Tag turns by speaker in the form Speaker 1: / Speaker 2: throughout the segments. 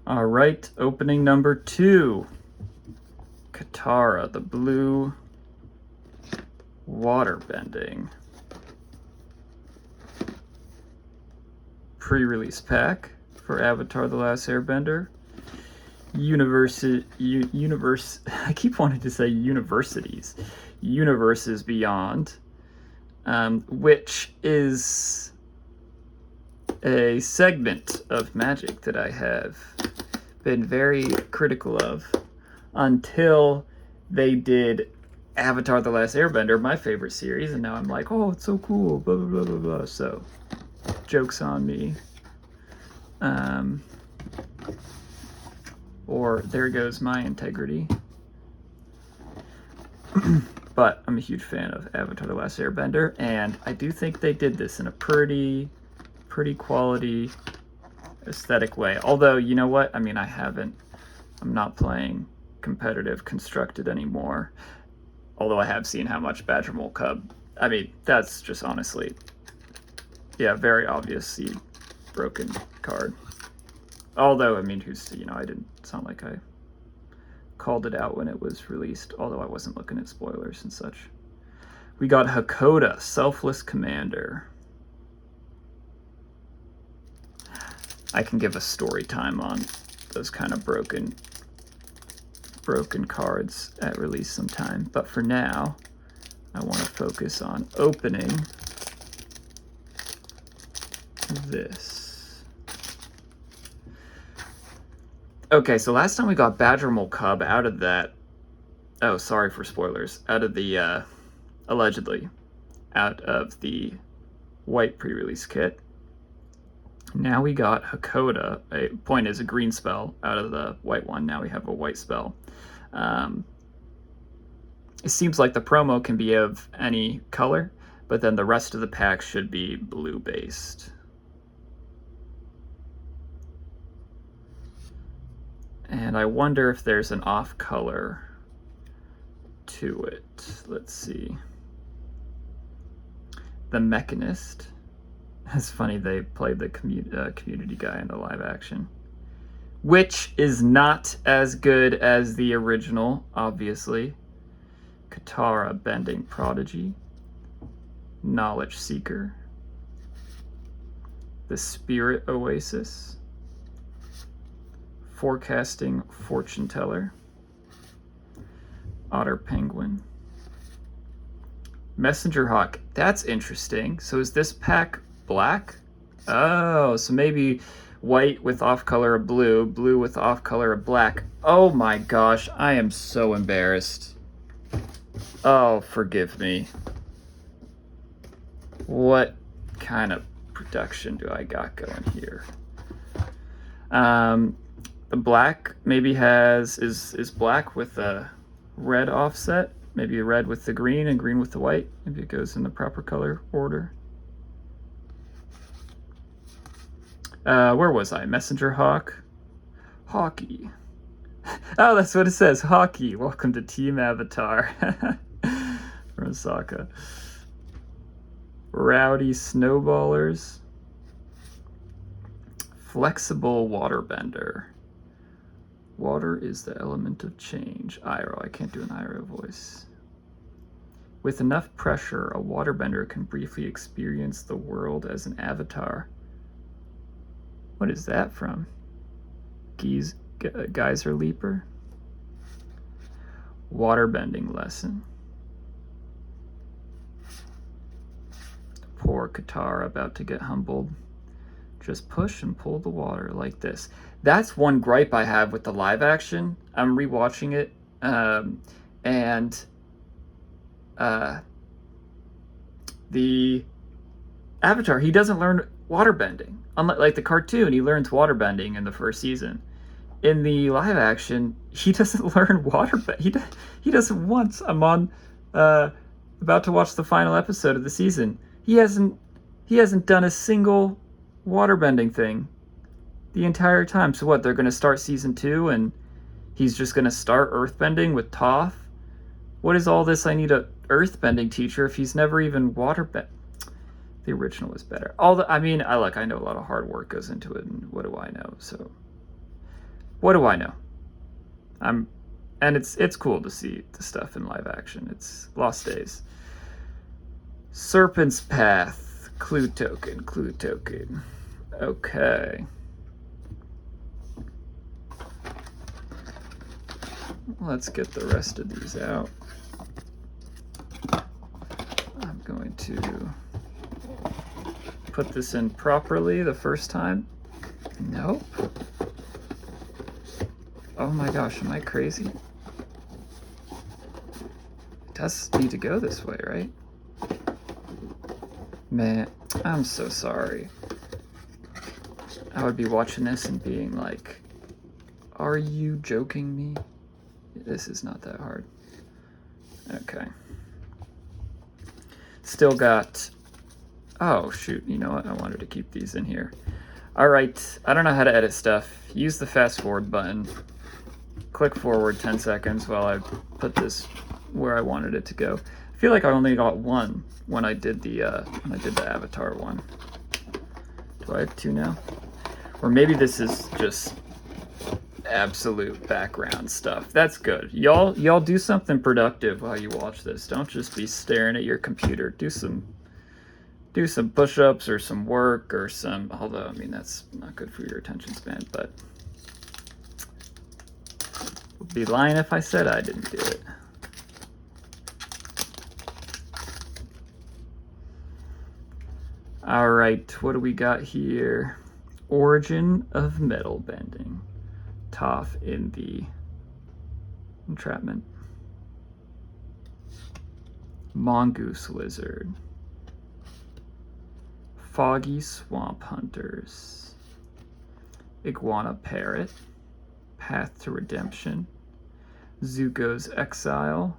Speaker 1: All right, opening number 2. Katara, the blue waterbending pre-release pack for Avatar: The Last Airbender. Universe. I keep wanting to say universities. Universes Beyond, which is a segment of Magic that I have been very critical of until they did Avatar: The Last Airbender, my favorite series, and now I'm like, oh, it's so cool, blah, blah, blah, blah, blah. So, joke's on me. Or there goes my integrity. But I'm a huge fan of Avatar: The Last Airbender, and I do think they did this in a pretty quality aesthetic way. Although, you know what? I mean, I'm not playing competitive constructed anymore. Although I have seen how much Badger Mole Cub, I mean, that's just honestly, yeah, very obviously broken card. Although, I mean, I it's not like I called it out when it was released, although I wasn't looking at spoilers and such. We got Hakoda, Selfless Commander. I can give a story time on those kind of broken cards at release sometime, but for now, I want to focus on opening this. Okay, so last time we got Badger Mole Cub out of that, oh, sorry for spoilers, out of the, allegedly, out of the white pre-release kit. Now we got Hakoda, point is a green spell out of the white one. Now we have a white spell. It seems like the promo can be of any color, but then the rest of the pack should be blue-based. And I wonder if there's an off color to it. Let's see. The Mechanist. It's funny they played the community guy in the live action, which is not as good as the original, obviously. Katara, Bending Prodigy. Knowledge Seeker. The Spirit Oasis. Forecasting Fortune Teller. Otter Penguin. Messenger Hawk. That's interesting. So is this pack black? Oh, so maybe white with off color of blue, blue with off color of black. Oh my gosh, I am so embarrassed. Oh, forgive me. What kind of production do I got going here? The black maybe is black with a red offset. Maybe a red with the green and green with the white. Maybe it goes in the proper color order. Where was I? Messenger Hawk. Hockey. Oh, that's what it says. Hockey. Welcome to Team Avatar. From Sokka. Rowdy Snowballers. Flexible Waterbender. Water is the element of change. Iroh. I can't do an Iroh voice. With enough pressure, a waterbender can briefly experience the world as an avatar. What is that from? Geyser Leaper? Waterbending lesson. Poor Katara about to get humbled. Just push and pull the water like this. That's one gripe I have with the live action. I'm rewatching it, and the Avatar, he doesn't learn waterbending. Unlike like the cartoon, he learns waterbending in the first season. In the live action, he doesn't learn waterbending. He doesn't once. I'm on about to watch the final episode of the season. He hasn't done a single waterbending thing the entire time. So what, they're going to start season 2 and he's just going to start earthbending with Toph? What is all this? I need a earthbending teacher if he's never even waterbend. The original was better. I know a lot of hard work goes into it, and what do I know? So What do I know? And it's cool to see the stuff in live action. It's Lost Days. Serpent's Path, clue token, clue token. Okay. Let's get the rest of these out. I'm going to put this in properly the first time. Nope. Oh my gosh, am I crazy? It does need to go this way, right? Man, I'm so sorry. I would be watching this and being like, are you joking me? This is not that hard. Okay. Still got... Oh, shoot. You know what? I wanted to keep these in here. All right. I don't know how to edit stuff. Use the fast forward button. Click forward 10 seconds while I put this where I wanted it to go. I feel like I only got one when I did the Avatar one. Do I have two now? Or maybe this is just absolute background stuff. That's good. Y'all do something productive while you watch this. Don't just be staring at your computer. Do some push-ups or some work or some, although I mean that's not good for your attention span, but I'd be lying if I said I didn't do it. All right, what do we got here? Origin of metal bending. Toph in the entrapment. Mongoose lizard. Foggy swamp hunters. Iguana parrot. Path to redemption. Zuko's exile.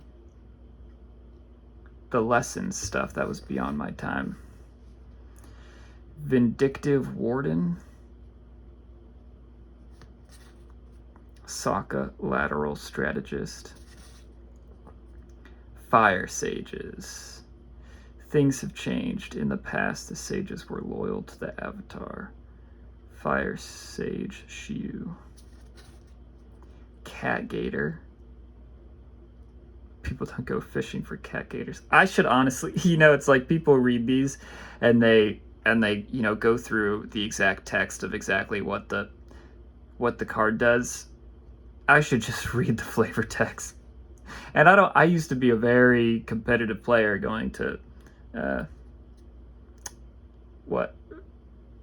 Speaker 1: The lessons stuff, that was beyond my time. Vindictive warden. Sokka lateral strategist. Fire sages. Things have changed. In the past, the sages were loyal to the Avatar. Fire sage Shiu. Cat gator. People don't go fishing for cat gators. I should honestly, it's like people read these and they go through the exact text of exactly what the card does. I should just read the flavor text. And I used to be a very competitive player going to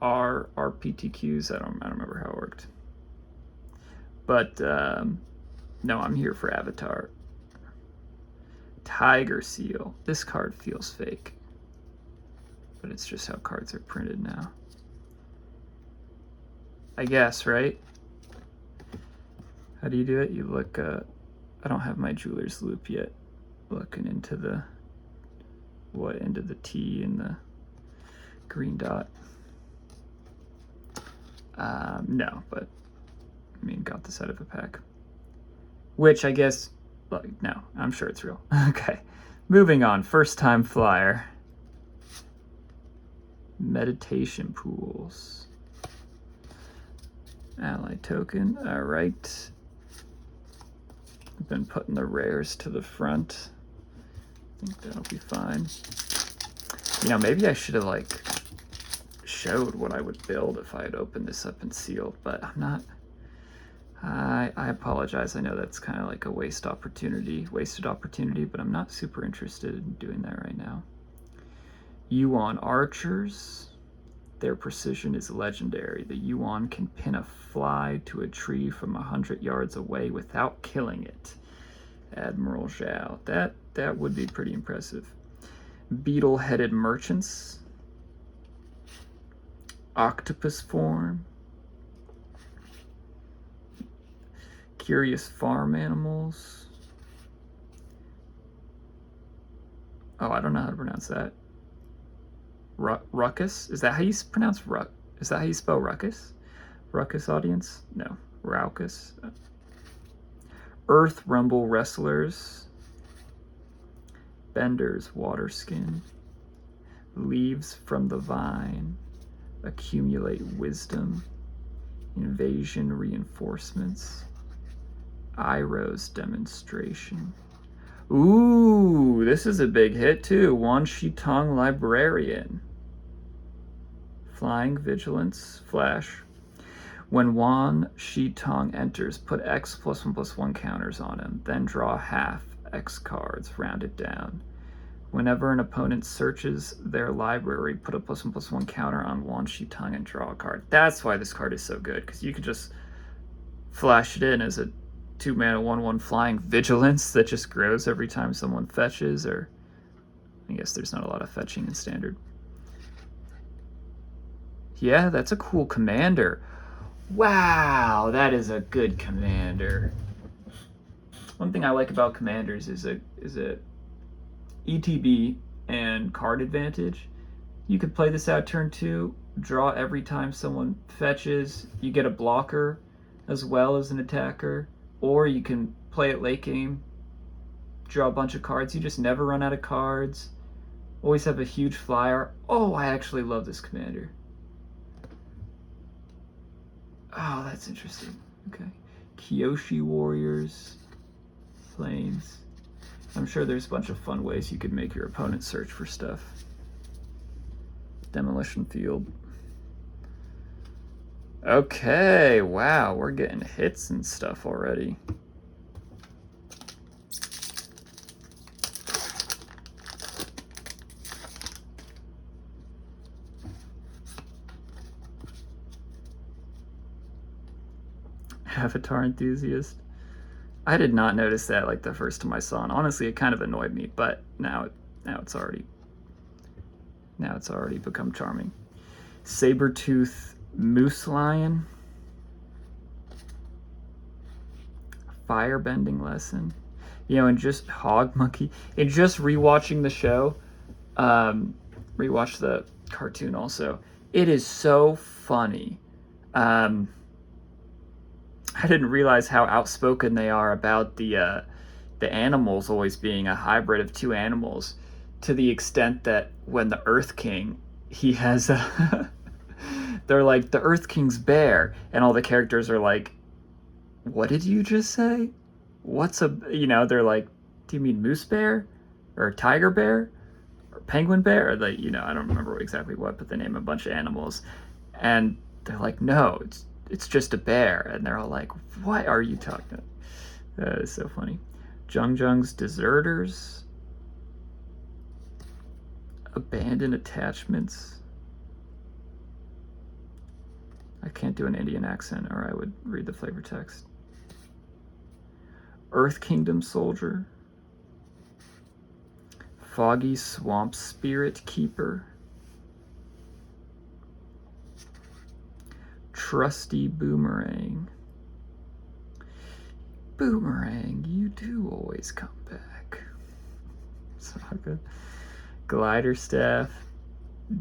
Speaker 1: RPTQs. I don't remember how it worked. But no, I'm here for Avatar. Tiger seal. This card feels fake, but it's just how cards are printed now, I guess, right? How do you do it? You look, I don't have my jeweler's loop yet. Looking into the T and the green dot. No, but I mean, got this out of a pack. Which I guess, no, I'm sure it's real. Okay, moving on. First time flyer. Meditation pools. Ally token. All right. I've been putting the rares to the front. I think that'll be fine. Maybe I should have showed what I would build if I had opened this up and sealed, but I'm not. I apologize. I know that's kind of like a wasted opportunity, but I'm not super interested in doing that right now. Yuan archers. Their precision is legendary. The Yuan can pin a fly to a tree from 100 yards away without killing it. Admiral Zhao. That would be pretty impressive. Beetle-headed merchants. Octopus form. Curious farm animals. Oh, I don't know how to pronounce that. Ruckus? Is that how you pronounce Is that how you spell ruckus? Ruckus audience? No. Raucus. Earth Rumble Wrestlers. Bender's Water Skin. Leaves from the Vine. Accumulate Wisdom. Invasion Reinforcements. Iroh's Demonstration. Ooh, this is a big hit too. Wan Shitong Librarian. Flying Vigilance. Flash. When Wan Shitong enters, put X +1/+1 counters on him, then draw half X cards, rounded down. Whenever an opponent searches their library, put a +1/+1 counter on Wan Shitong and draw a card. That's why this card is so good, because you could just flash it in as a 2-mana 1/1 flying vigilance that just grows every time someone fetches, or I guess there's not a lot of fetching in standard. Yeah, that's a cool commander. Wow, that is a good commander. One thing I like about commanders is a ETB and card advantage. You could play this out turn 2, draw every time someone fetches. You get a blocker as well as an attacker, or you can play it late game, draw a bunch of cards. You just never run out of cards. Always have a huge flyer. Oh, I actually love this commander. Oh, that's interesting. Okay. Kyoshi Warriors. Flames. I'm sure there's a bunch of fun ways you could make your opponent search for stuff. Demolition Field. Okay, wow, we're getting hits and stuff already. Avatar Enthusiast. I did not notice that like the first time I saw it. Honestly, it kind of annoyed me, but now it's already become charming. Sabertooth Moose Lion. Firebending Lesson. You know, and just Hog Monkey. And just rewatching the show, rewatch the cartoon also. It is so funny. I didn't realize how outspoken they are about the animals always being a hybrid of two animals, to the extent that when the Earth King, he has a they're like, the Earth King's bear, and all the characters are like, what did you just say? What's a, you know, they're like, do you mean moose bear or tiger bear or penguin bear? Or like, you know, I don't remember exactly what, but they name a bunch of animals, and they're like, no, it's just a bear. And they're all like, what are you talking about? That is so funny. Jung's Deserters. Abandoned Attachments. I can't do an Indian accent or I would read the flavor text. Earth Kingdom Soldier. Foggy Swamp Spirit Keeper. Trusty Boomerang. Boomerang, you do always come back. Saga. Glider Staff.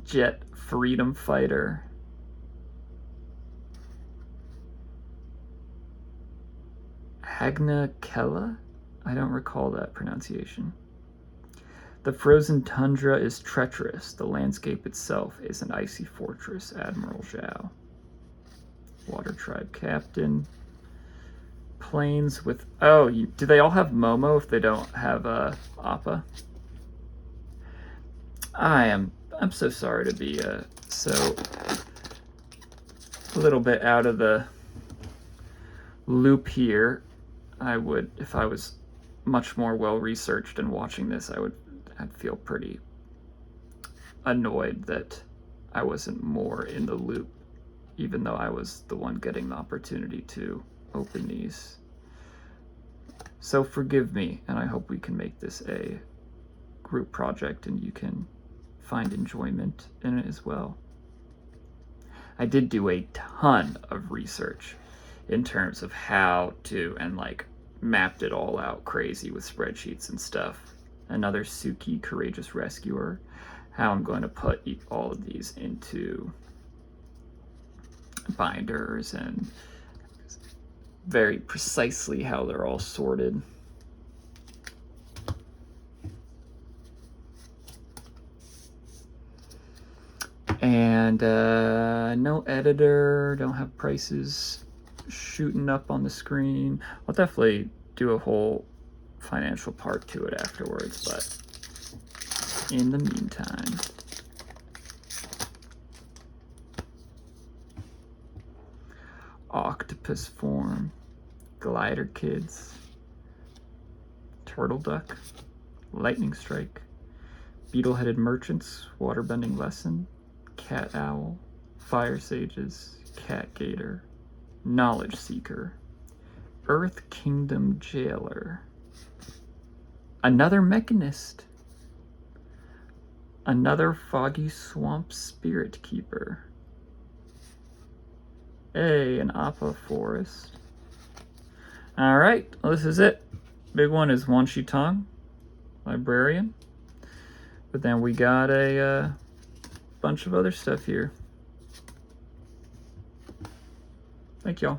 Speaker 1: Jet Freedom Fighter. Agna Kella? I don't recall that pronunciation. The frozen tundra is treacherous. The landscape itself is an icy fortress. Admiral Zhao. Water Tribe Captain. Planes with... Oh, do they all have Momo if they don't have Appa? I'm so sorry to be so a little bit out of the loop here. I would, if I was much more well researched and watching this, I'd feel pretty annoyed that I wasn't more in the loop, even though I was the one getting the opportunity to open these. So forgive me, and I hope we can make this a group project and you can find enjoyment in it as well. I did do a ton of research in terms of how to, and like mapped it all out crazy with spreadsheets and stuff. Another Suki Courageous Rescuer. How I'm going to put all of these into binders and very precisely how they're all sorted. And And no editor, don't have prices shooting up on the screen. I'll definitely do a whole financial part to it afterwards, but in the meantime, octopus form, glider kids, turtle duck, lightning strike, beetle-headed merchants, waterbending lesson, cat owl, fire sages, cat gator, knowledge seeker, earth kingdom jailer, another mechanist, another foggy swamp spirit keeper, hey, an Appa forest. All right, well, this is it. Big one is Wan Shi Tong, librarian. But then we got a bunch of other stuff here. Thank y'all.